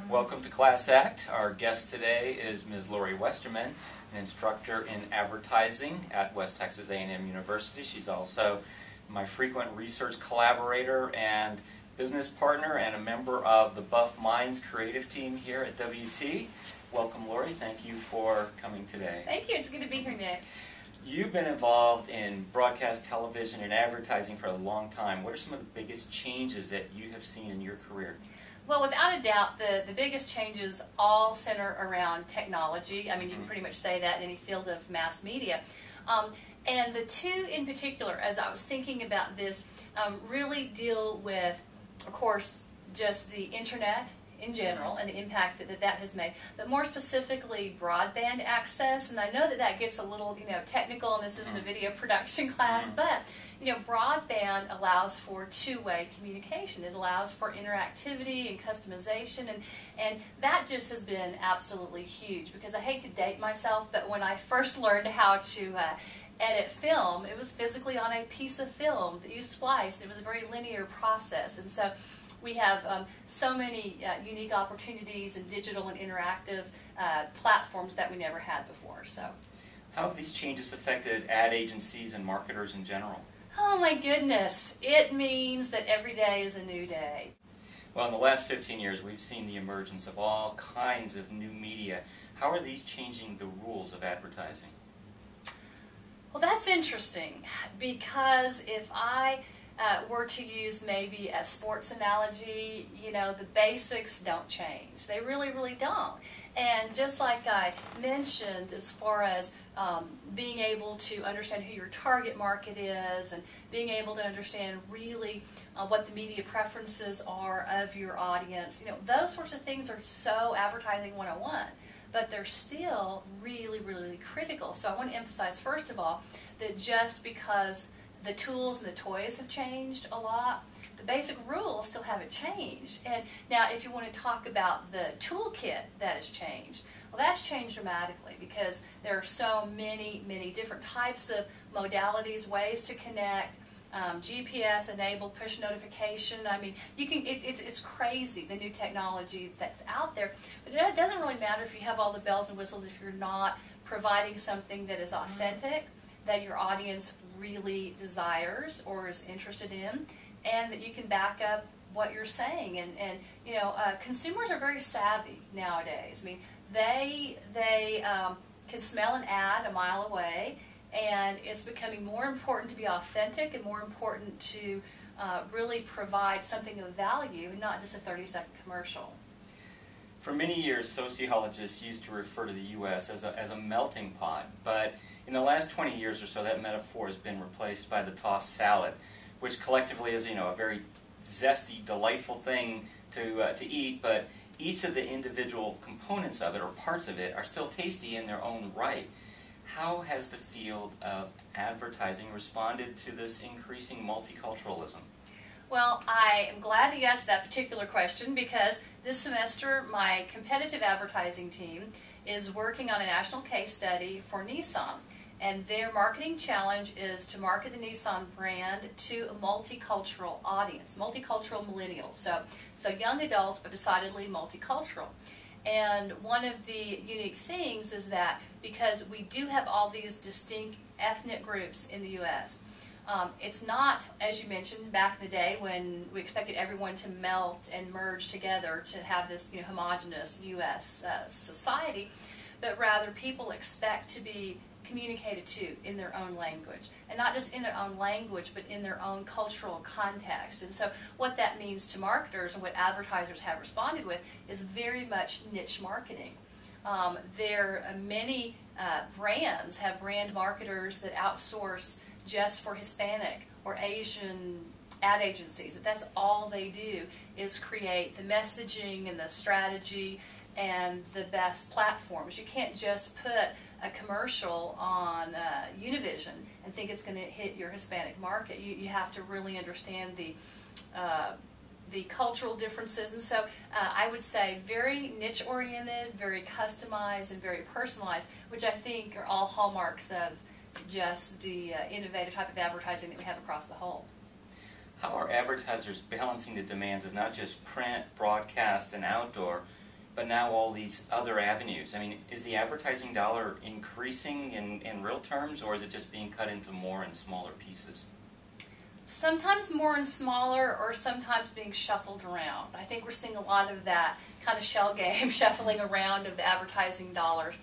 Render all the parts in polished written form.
Welcome to ClassAct. Our guest today is Ms. Lori Westerman, an instructor in advertising at West Texas A&M University. She's also my frequent research collaborator and business partner and a member of the Buff Minds creative team here at WT. Welcome, Lori. Thank you for coming today. Thank you. It's good to be here, Nick. You've been involved in broadcast television and advertising for a long time. What are some of the biggest changes that you have seen in your career? Well, without a doubt, the biggest changes all center around technology. I mean, you can pretty much say that in any field of mass media. And the two in particular, as I was thinking about this, really deal with, of course, just the internet in general and the impact that has made, but more specifically broadband access. And I know that gets a little technical, and this isn't a video production class, but broadband allows for two-way communication. It allows for interactivity and customization, and that just has been absolutely huge, because I hate to date myself, but when I first learned how to edit film, it was physically on a piece of film that you spliced. It was a very linear process, and so we have so many unique opportunities in digital and interactive platforms that we never had before. So, how have these changes affected ad agencies and marketers in general? Oh my goodness, it means that every day is a new day. Well, in the last 15 years, we've seen the emergence of all kinds of new media. How are these changing the rules of advertising? Well, that's interesting, because if I were to use maybe a sports analogy, the basics don't change. They really, really don't. And just like I mentioned, as far as being able to understand who your target market is and being able to understand really what the media preferences are of your audience, those sorts of things are so advertising 101. But they're still really, really critical. So I want to emphasize, first of all, that just because the tools and the toys have changed a lot, the basic rules still haven't changed. And now if you want to talk about the toolkit that has changed, well, that's changed dramatically, because there are so many, many different types of modalities, ways to connect, GPS-enabled push notification. I mean, you can. It's crazy, the new technology that's out there. But it doesn't really matter if you have all the bells and whistles if you're not providing something that is authentic, that your audience really desires or is interested in, and that you can back up what you're saying. And consumers are very savvy nowadays. I mean, they can smell an ad a mile away. And it's becoming more important to be authentic and more important to really provide something of value and not just a 30-second commercial. For many years, sociologists used to refer to the U.S. as a melting pot, but in the last 20 years or so, that metaphor has been replaced by the tossed salad, which collectively is a very zesty, delightful thing to eat, but each of the individual components of it, or parts of it, are still tasty in their own right. How has the field of advertising responded to this increasing multiculturalism? Well, I am glad that you asked that particular question, because this semester my competitive advertising team is working on a national case study for Nissan. And their marketing challenge is to market the Nissan brand to a multicultural audience, multicultural millennials. So young adults, but decidedly multicultural. And one of the unique things is that because we do have all these distinct ethnic groups in the U.S., it's not, as you mentioned, back in the day when we expected everyone to melt and merge together to have this homogeneous U.S. Society, but rather people expect to be communicated to in their own language, and not just in their own language, but in their own cultural context. And so what that means to marketers and what advertisers have responded with is very much niche marketing. Many brands have brand marketers that outsource just for Hispanic or Asian ad agencies. That's all they do, is create the messaging and the strategy and the best platforms. You can't just put a commercial on Univision and think it's going to hit your Hispanic market. You have to really understand the cultural differences, and so I would say very niche oriented, very customized, and very personalized, which I think are all hallmarks of just the innovative type of advertising that we have across the whole. How are advertisers balancing the demands of not just print, broadcast, and outdoor but now all these other avenues. I mean, is the advertising dollar increasing in real terms, or is it just being cut into more and smaller pieces? Sometimes more and smaller, or sometimes being shuffled around. I think we're seeing a lot of that kind of shell game shuffling around of the advertising dollars.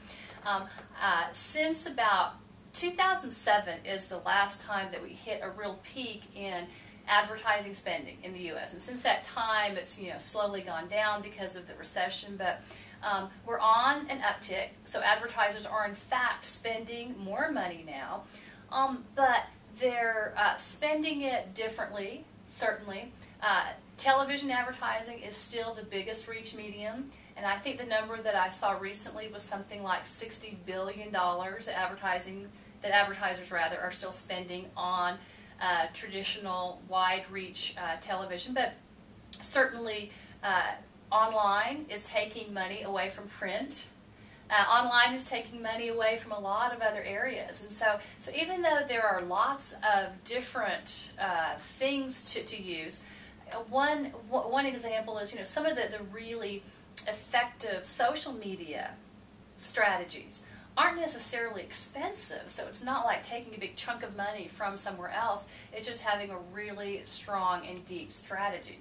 Since about 2007 is the last time that we hit a real peak in advertising spending in the U.S. And since that time, it's slowly gone down because of the recession, but we're on an uptick. So advertisers are in fact spending more money now, but they're spending it differently, certainly. Television advertising is still the biggest reach medium, and I think the number that I saw recently was something like $60 billion that advertisers are still spending on traditional wide-reach television. But certainly online is taking money away from print. Online is taking money away from a lot of other areas, and so even though there are lots of different things to use, one example is some of the really effective social media strategies aren't necessarily expensive, so it's not like taking a big chunk of money from somewhere else. It's just having a really strong and deep strategy.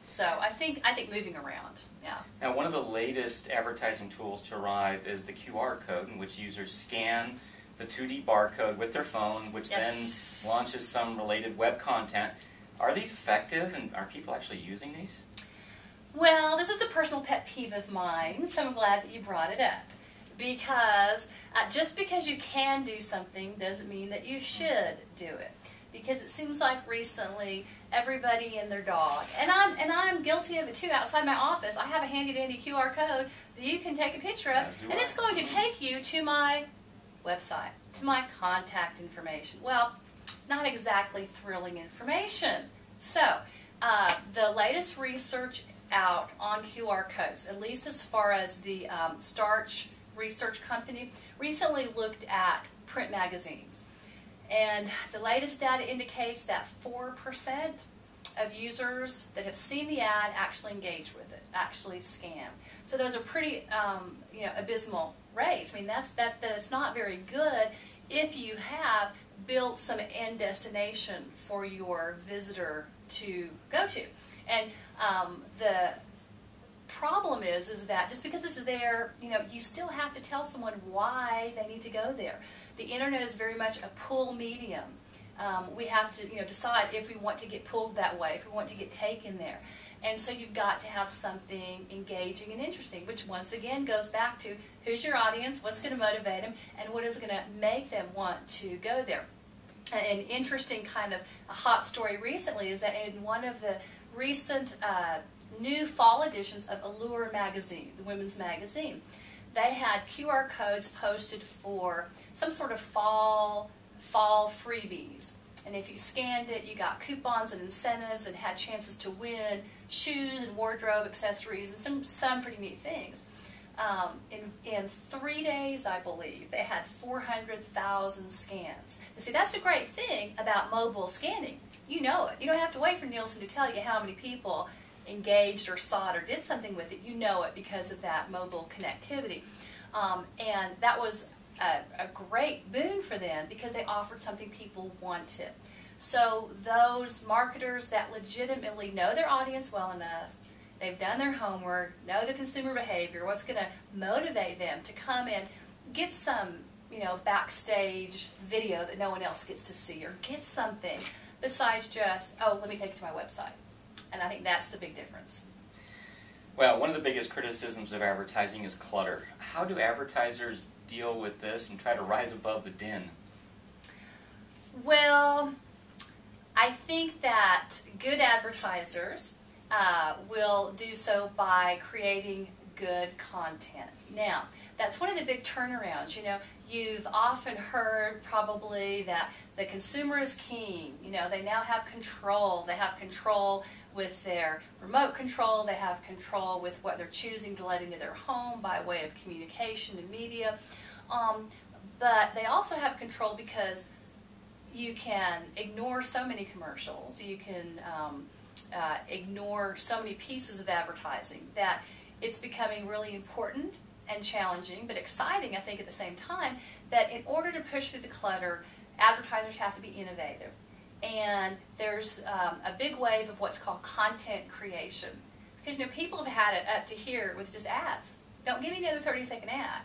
So I think moving around, yeah. Now, one of the latest advertising tools to arrive is the QR code, in which users scan the 2D barcode with their phone, which Yes. then launches some related web content. Are these effective, and are people actually using these? Well, this is a personal pet peeve of mine, so I'm glad that you brought it up. Because just because you can do something doesn't mean that you should do it. Because it seems like recently everybody and their dog, and I'm guilty of it too. Outside my office, I have a handy dandy QR code that you can take a picture of, and it's going to take you to my website, to my contact information. Well, not exactly thrilling information. So the latest research out on QR codes, at least as far as the Starch Research Company, recently looked at print magazines. And the latest data indicates that 4% of users that have seen the ad actually engage with it, actually scan. So those are pretty abysmal rates. I mean, that's not very good if you have built some end destination for your visitor to go to. And the problem is that just because it's there, you still have to tell someone why they need to go there. The internet is very much a pull medium. We have to decide if we want to get pulled that way, if we want to get taken there. And so you've got to have something engaging and interesting, which once again goes back to who's your audience, what's going to motivate them, and what is going to make them want to go there. An interesting kind of a hot story recently is that in one of the recent new fall editions of Allure magazine, the women's magazine, they had QR codes posted for some sort of fall freebies. And if you scanned it, you got coupons and incentives and had chances to win shoes and wardrobe accessories and some pretty neat things. In 3 days, I believe, they had 400,000 scans. You see, that's the great thing about mobile scanning. You know it. You don't have to wait for Nielsen to tell you how many people engaged or saw it or did something with it. You know it because of that mobile connectivity. And that was a great boon for them because they offered something people wanted. So those marketers that legitimately know their audience well enough, they've done their homework, know the consumer behavior, what's going to motivate them to come in, get some backstage video that no one else gets to see, or get something besides just, oh, let me take it to my website. And I think that's the big difference. Well, one of the biggest criticisms of advertising is clutter. How do advertisers deal with this and try to rise above the din? Well, I think that good advertisers will do so by creating good content. Now, that's one of the big turnarounds. You've often heard probably that the consumer is king. They now have control. They have control with their remote control. They have control with what they're choosing to let into their home by way of communication and media. But they also have control because you can ignore so many commercials. You can ignore so many pieces of advertising that it's becoming really important and challenging, but exciting, I think, at the same time, that in order to push through the clutter, advertisers have to be innovative. And there's a big wave of what's called content creation. Because, you know, people have had it up to here with just ads. Don't give me another 30-second ad.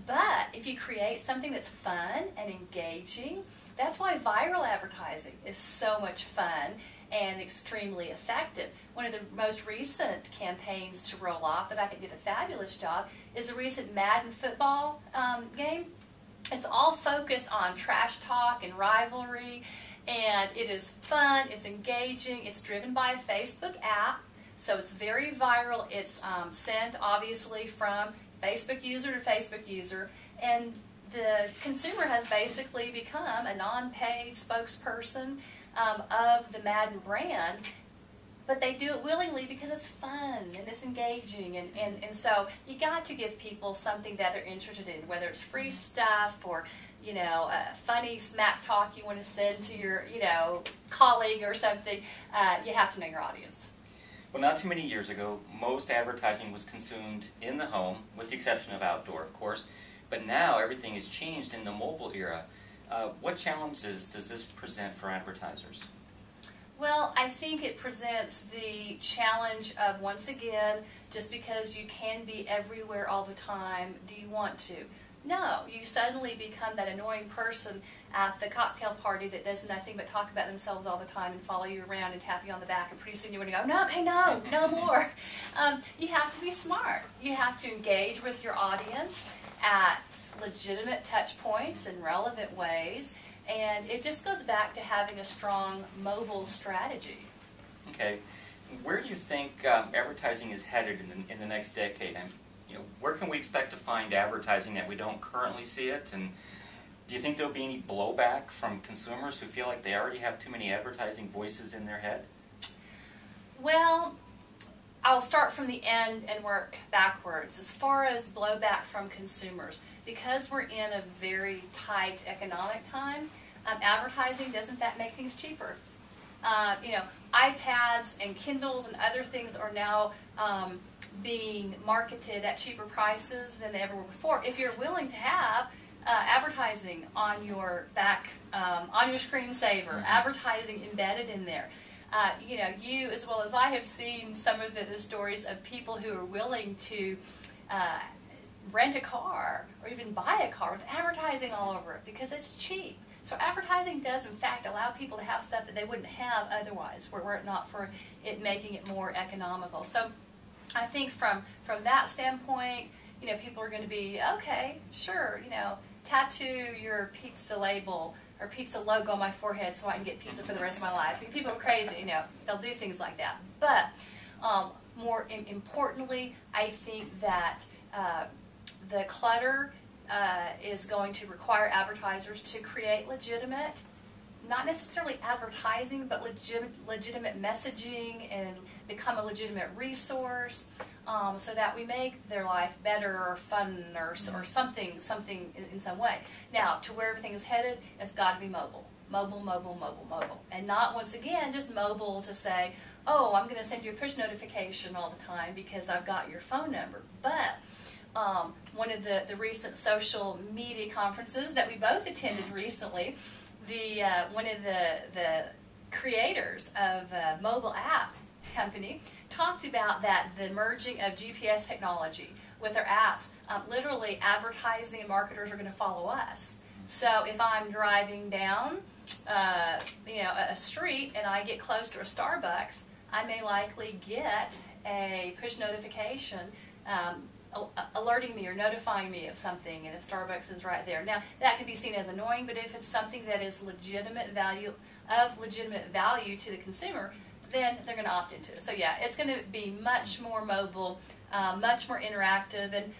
But if you create something that's fun and engaging, that's why viral advertising is so much fun and extremely effective. One of the most recent campaigns to roll off that I think did a fabulous job is the recent Madden football game. It's all focused on trash talk and rivalry, and it is fun, it's engaging, it's driven by a Facebook app, so it's very viral. It's sent obviously from Facebook user to Facebook user, and the consumer has basically become a non-paid spokesperson of the Madden brand, but they do it willingly because it's fun and it's engaging, and so you got to give people something that they're interested in, whether it's free stuff or, you know, funny smack talk you want to send to your, you know, colleague or something. You have to know your audience. Well, not too many years ago, most advertising was consumed in the home, with the exception of outdoor, of course. But now everything has changed in the mobile era. What challenges does this present for advertisers? Well, I think it presents the challenge of, once again, just because you can be everywhere all the time, do you want to? No, you suddenly become that annoying person at the cocktail party that does nothing but talk about themselves all the time and follow you around and tap you on the back, and pretty soon you're going to go, no, okay, no, no more. You have to be smart. You have to engage with your audience at legitimate touch points and relevant ways, and it just goes back to having a strong mobile strategy. Okay, where do you think advertising is headed in the next decade? And, you know, where can we expect to find advertising that we don't currently see it? And do you think there'll be any blowback from consumers who feel like they already have too many advertising voices in their head? Well, I'll start from the end and work backwards. As far as blowback from consumers, because we're in a very tight economic time, advertising, doesn't that make things cheaper? You know, iPads and Kindles and other things are now being marketed at cheaper prices than they ever were before. If you're willing to have advertising on your on your screensaver, advertising embedded in there. You know, you as well as I have seen some of the stories of people who are willing to rent a car or even buy a car with advertising all over it because it's cheap. So advertising does in fact allow people to have stuff that they wouldn't have otherwise were it not for it making it more economical. So I think from that standpoint, you know, people are going to be, okay, sure, you know, tattoo your pizza label or pizza logo on my forehead so I can get pizza for the rest of my life. I mean, people are crazy, you know, they'll do things like that. But more importantly, I think that the clutter is going to require advertisers to create legitimate, not necessarily advertising, but legitimate messaging and become a legitimate resource so that we make their life better or fun or something in some way. Now, to where everything is headed, it's got to be mobile. Mobile, mobile, mobile, mobile. And not, once again, just mobile to say, oh, I'm going to send you a push notification all the time because I've got your phone number. But one of the recent social media conferences that we both attended recently, one of the creators of a mobile app company talked about that the merging of GPS technology with our apps, literally advertising and marketers are going to follow us. So if I'm driving down you know, a street and I get close to a Starbucks, I may likely get a push notification alerting me or notifying me of something, and if Starbucks is right there. Now, that can be seen as annoying, but if it's something that is legitimate value to the consumer, then they're going to opt into it. So yeah, it's going to be much more mobile, much more interactive, and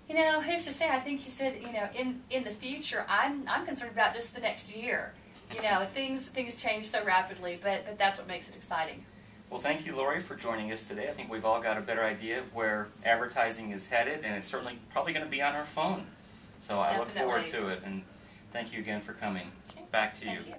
you know, who's to say? I think he said, you know, in the future, I'm concerned about just the next year. You know, things change so rapidly, but that's what makes it exciting. Well, thank you, Lori, for joining us today. I think we've all got a better idea of where advertising is headed, and it's certainly probably going to be on our phone. So I look forward to it, and thank you again for coming. Okay. Back to you. Thank you.